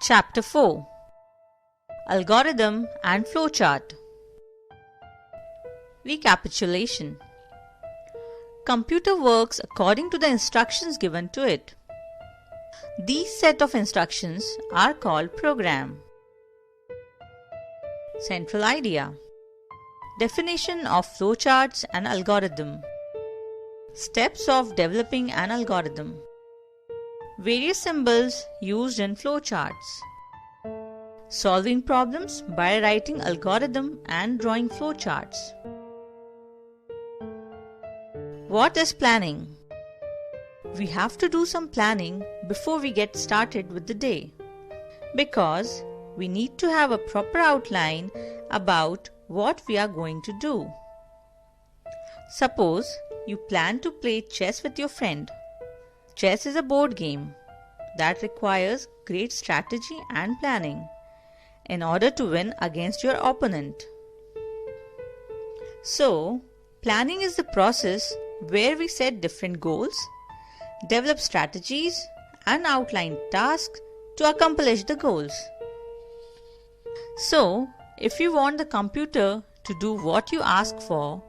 Chapter 4: Algorithm and Flowchart. Recapitulation. Computer works according to the instructions given to it. These set of instructions are called program. Central idea. Definition of flowcharts and algorithm. Steps of developing an algorithm. Various symbols used in flowcharts. Solving problems by writing algorithm and drawing flowcharts. What is planning? We have to do some planning before we get started with the day, because we need to have a proper outline about what we are going to do. Suppose you plan to play chess with your friend. Chess is a board game that requires great strategy and planning in order to win against your opponent. So, planning is the process where we set different goals, develop strategies, and outline tasks to accomplish the goals. So, if you want the computer to do what you ask for,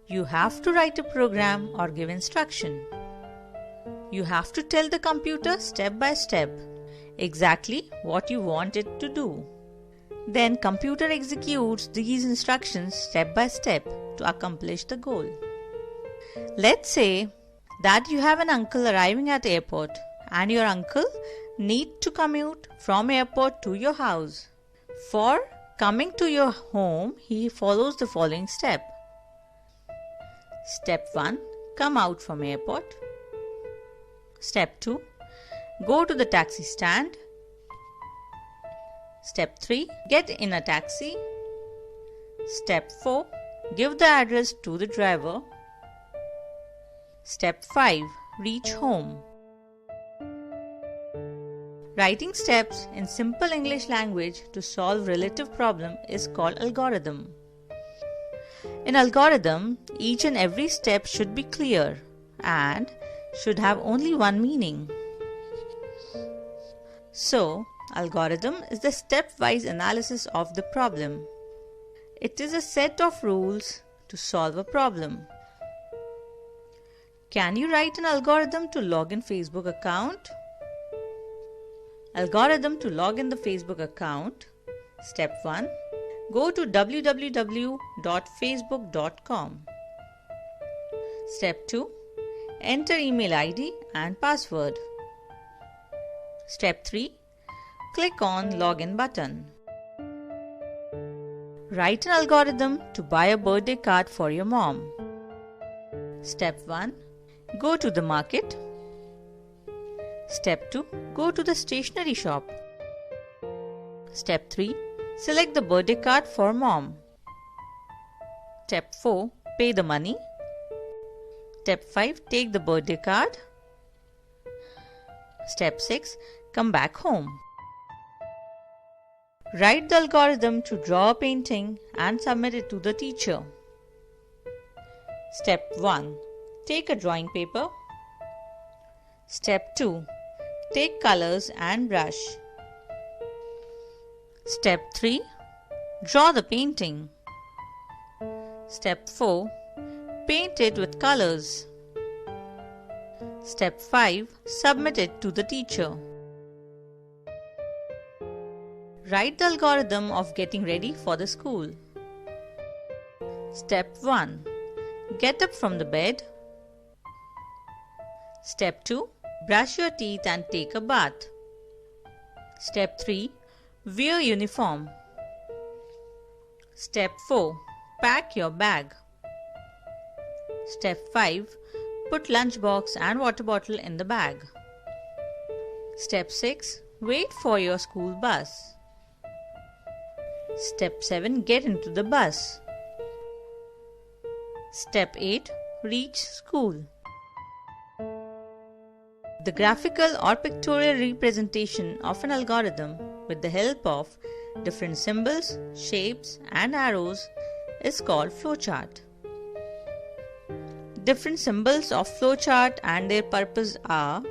you have to write a program or give instruction. You have to tell the computer step by step exactly what you want it to do. Then computer executes these instructions step by step to accomplish the goal. Let's say that you have an uncle arriving at airport and your uncle needs to commute from airport to your house. For coming to your home, he follows the following step. Step 1. Come out from airport. Step 2. Go to the taxi stand. Step 3. Get in a taxi. Step 4. Give the address to the driver. Step 5. Reach home. Writing steps in simple English language to solve relative problem is called algorithm. In algorithm, each and every step should be clear and should have only one meaning. So, algorithm is the stepwise analysis of the problem. It is a set of rules to solve a problem. Can you write an algorithm to log in Facebook account? Algorithm to log in the Facebook account. Step 1. Go to www.facebook.com. Step 2. Enter email ID and password. Step 3. Click on Login button. Write an algorithm to buy a birthday card for your mom. Step 1. Go to the market. Step 2. Go to the stationery shop. Step 3. Select the birthday card for mom. Step 4. Pay the money. Step 5. Take the birthday card. Step 6. Come back home. Write the algorithm to draw a painting and submit it to the teacher. Step 1. Take a drawing paper. Step 2. Take colors and brush. Step 3. Draw the painting. Step 4. Paint it with colors. Step 5. Submit it to the teacher. Write the algorithm of getting ready for the school. Step 1. Get up from the bed. Step 2. Brush your teeth and take a bath. Step 3. Wear uniform. Step 4. Pack your bag. Step 5. Put lunch box and water bottle in the bag. Step 6. Wait for your school bus. Step 7. Get into the bus. Step 8. Reach school. The graphical or pictorial representation of an algorithm with the help of different symbols, shapes, and arrows is called flowchart. Different symbols of flowchart and their purpose are